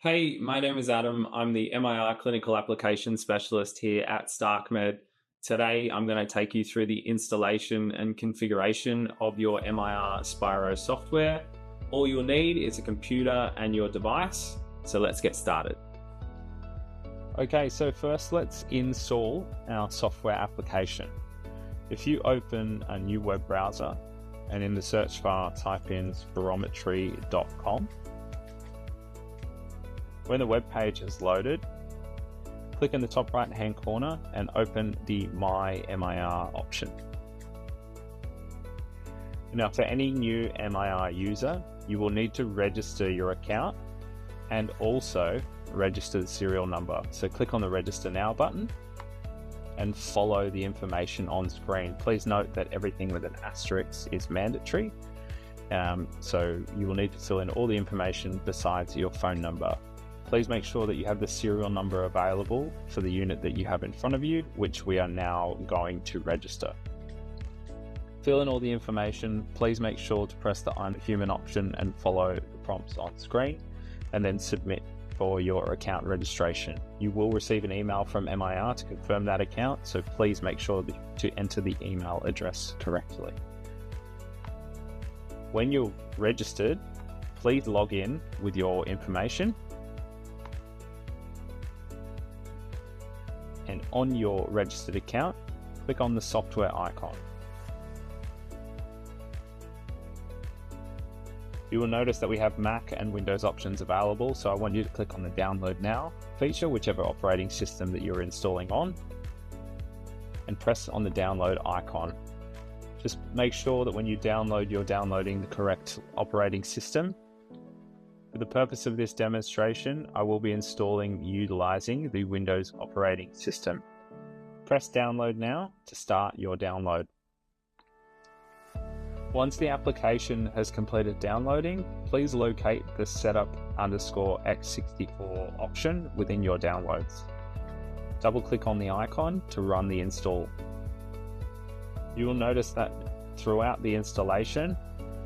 Hey, my name is Adam. I'm the MIR Clinical Application Specialist here at StarkMed. Today, I'm going to take you through the installation and configuration of your MIR Spiro software. All you'll need is a computer and your device. So let's get started. Okay, so first let's install our software application. If you open a new web browser and in the search bar type in spirometer.com, when the web page is loaded, click in the top right hand corner and open the My MIR option. Now for any new MIR user, you will need to register your account and also register the serial number. So click on the Register Now button and follow the information on screen. Please note that everything with an asterisk is mandatory. So you will need to fill in all the information besides your phone number. Please make sure that you have the serial number available for the unit that you have in front of you, which we are now going to register. Fill in all the information. Please make sure to press the I'm Human option and follow the prompts on screen, and then submit for your account registration. You will receive an email from MIR to confirm that account, so please make sure to enter the email address correctly. When you're registered, please log in with your information. And on your registered account, click on the software icon. You will notice that we have Mac and Windows options available, so I want you to click on the Download Now feature, whichever operating system that you're installing on, and press on the download icon. Just make sure that when you download, you're downloading the correct operating system. For the purpose of this demonstration, I will be utilizing the Windows operating system. Press Download Now to start your download. Once the application has completed downloading, please locate the setup_x64 option within your downloads. Double-click on the icon to run the install. You will notice that throughout the installation,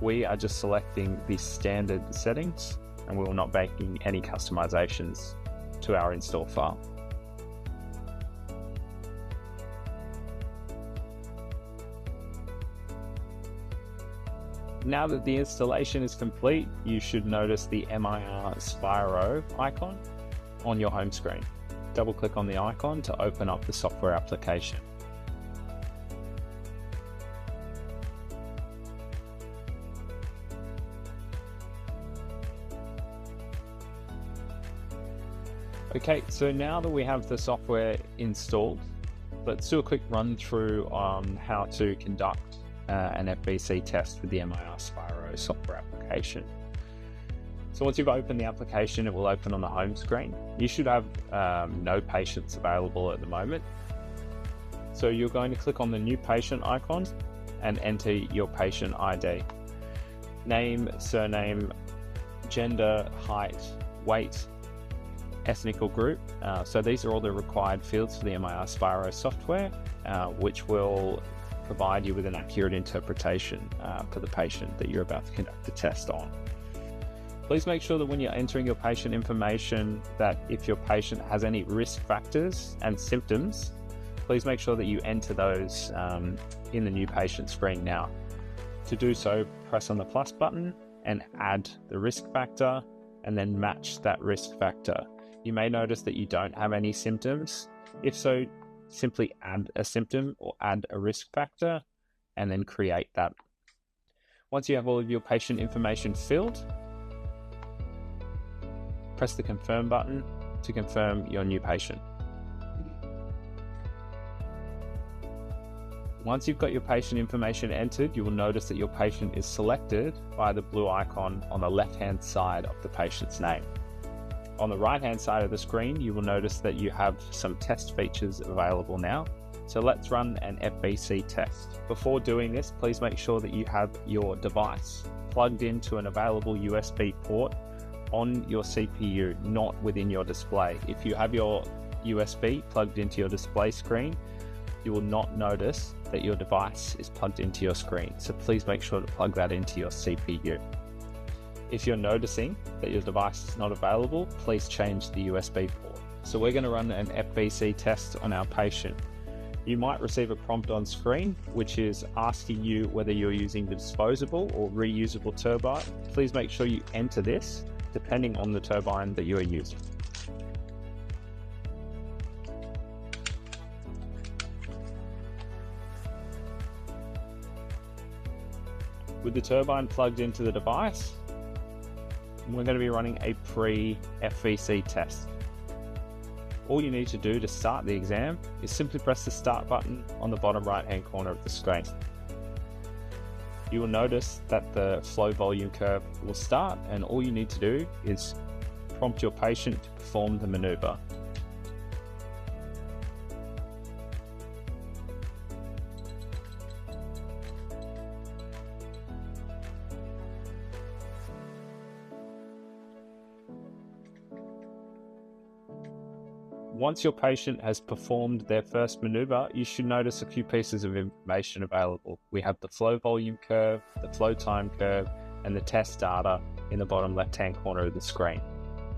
we are just selecting the standard settings, and we will not making any customizations to our install file. Now that the installation is complete, you should notice the MIR Spiro icon on your home screen. Double click on the icon to open up the software application. Okay, so now that we have the software installed, let's do a quick run through on how to conduct an FBC test with the MIR Spiro software application. So once you've opened the application, it will open on the home screen. You should have no patients available at the moment. So you're going to click on the new patient icon and enter your patient ID. Name, surname, gender, height, weight, ethnical group. So these are all the required fields for the MIR Spiro software, which will provide you with an accurate interpretation for the patient that you're about to conduct the test on. Please make sure that when you're entering your patient information, that if your patient has any risk factors and symptoms, please make sure that you enter those in the new patient screen now. To do so, press on the plus button and add the risk factor, and then match that risk factor. You may notice that you don't have any symptoms. If so, simply add a symptom or add a risk factor and then create that. Once you have all of your patient information filled, press the confirm button to confirm your new patient. Once you've got your patient information entered, you will notice that your patient is selected by the blue icon on the left-hand side of the patient's name. On the right-hand side of the screen, you will notice that you have some test features available now. So let's run an FBC test. Before doing this, please make sure that you have your device plugged into an available USB port on your CPU, not within your display. If you have your USB plugged into your display screen, you will not notice that your device is plugged into your screen. So please make sure to plug that into your CPU. If you're noticing that your device is not available, please change the USB port. So we're going to run an FBC test on our patient. You might receive a prompt on screen, which is asking you whether you're using the disposable or reusable turbine. Please make sure you enter this depending on the turbine that you are using. With the turbine plugged into the device, we're going to be running a pre-FVC test. All you need to do to start the exam is simply press the start button on the bottom right hand corner of the screen. You will notice that the flow volume curve will start, and all you need to do is prompt your patient to perform the maneuver. Once your patient has performed their first maneuver, you should notice a few pieces of information available. We have the flow volume curve, the flow time curve, and the test data in the bottom left-hand corner of the screen.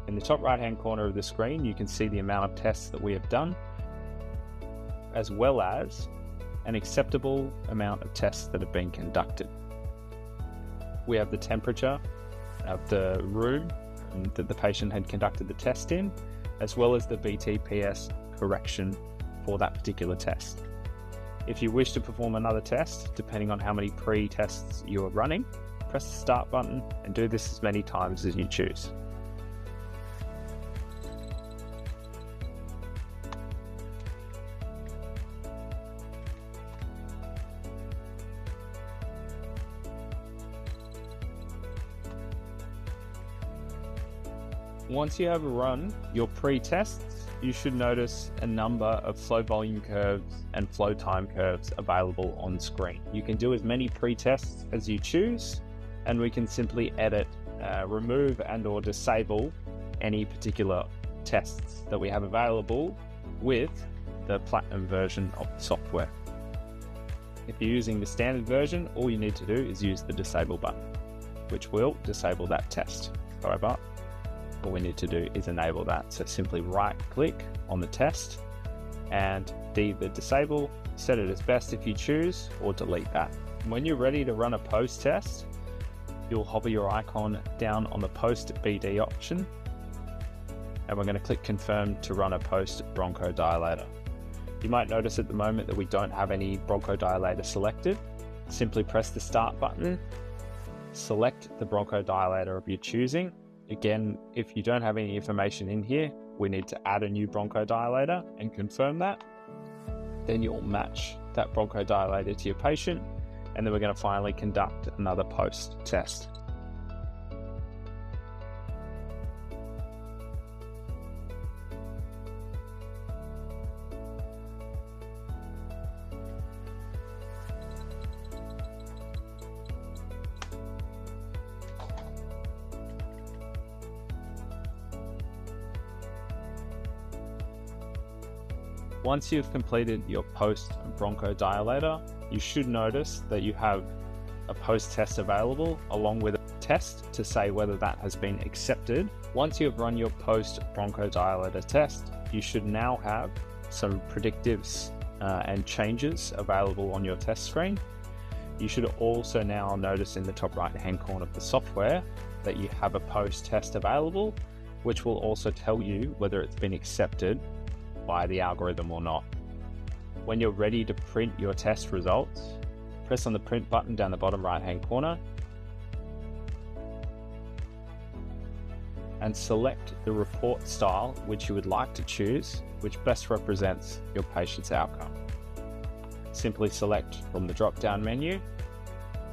In the top right-hand corner of the screen, you can see the amount of tests that we have done, as well as an acceptable amount of tests that have been conducted. We have the temperature of the room that the patient had conducted the test in, as well as the BTPS correction for that particular test. If you wish to perform another test, depending on how many pre-tests you are running, press the start button and do this as many times as you choose. Once you have run your pre-tests, you should notice a number of flow volume curves and flow time curves available on screen. You can do as many pre-tests as you choose, and we can simply edit, remove and or disable any particular tests that we have available with the Platinum version of the software. If you're using the standard version, all you need to do is use the disable button, which will disable that test. However, all we need to do is enable that. So simply right click on the test and either disable, set it as best if you choose, or delete that. When you're ready to run a post test, you'll hover your icon down on the post BD option, and we're going to click confirm to run a post bronchodilator. You might notice at the moment that we don't have any bronchodilator selected. Simply press the start button, select the bronchodilator of your choosing. Again, if you don't have any information in here, we need to add a new bronchodilator and confirm that. Then you'll match that bronchodilator to your patient, and then we're going to finally conduct another post test. Once you've completed your post bronchodilator, you should notice that you have a post test available along with a test to say whether that has been accepted. Once you have run your post bronchodilator test, you should now have some predictives and changes available on your test screen. You should also now notice in the top right hand corner of the software that you have a post test available, which will also tell you whether it's been accepted by the algorithm or not. When you're ready to print your test results, press on the print button down the bottom right hand corner and select the report style which you would like to choose, which best represents your patient's outcome. Simply select from the drop down menu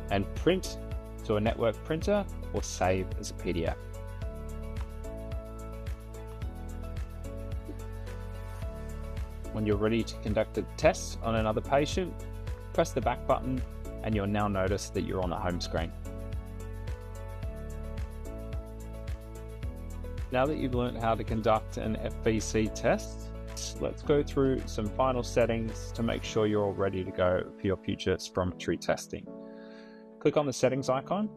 and print to a network printer or save as a PDF. When you're ready to conduct a test on another patient, press the back button and you'll now notice that you're on the home screen. Now that you've learned how to conduct an FVC test, let's go through some final settings to make sure you're all ready to go for your future spirometry testing. Click on the settings icon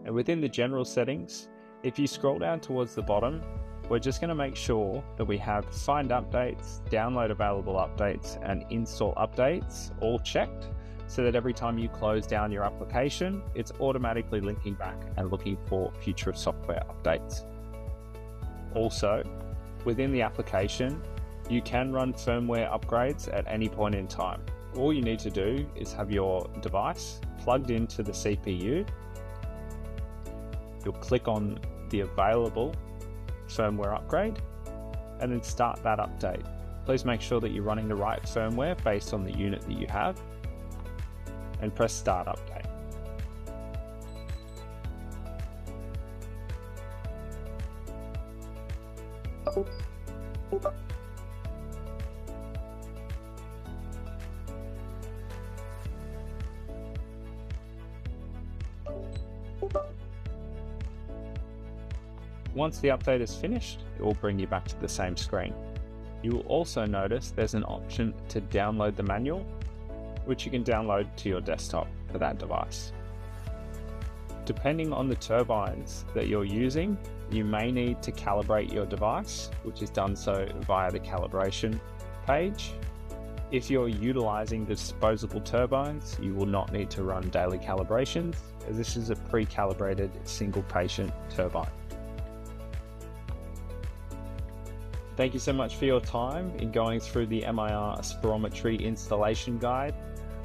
And within the general settings, if you scroll down towards the bottom, we're just going to make sure that we have find updates, download available updates, and install updates all checked, so that every time you close down your application, it's automatically linking back and looking for future software updates. Also, within the application, you can run firmware upgrades at any point in time. All you need to do is have your device plugged into the CPU. You'll click on the available firmware upgrade and then start that update. Please make sure that you're running the right firmware based on the unit that you have, and press start update. Once the update is finished, it will bring you back to the same screen. You will also notice there's an option to download the manual, which you can download to your desktop for that device. Depending on the turbines that you're using, you may need to calibrate your device, which is done so via the calibration page. If you're utilizing the disposable turbines, you will not need to run daily calibrations, as this is a pre-calibrated single patient turbine. Thank you so much for your time in going through the MIR spirometry installation guide.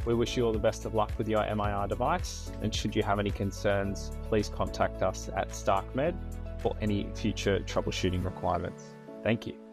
We wish you all the best of luck with your MIR device, and should you have any concerns, please contact us at StarkMed for any future troubleshooting requirements. Thank you.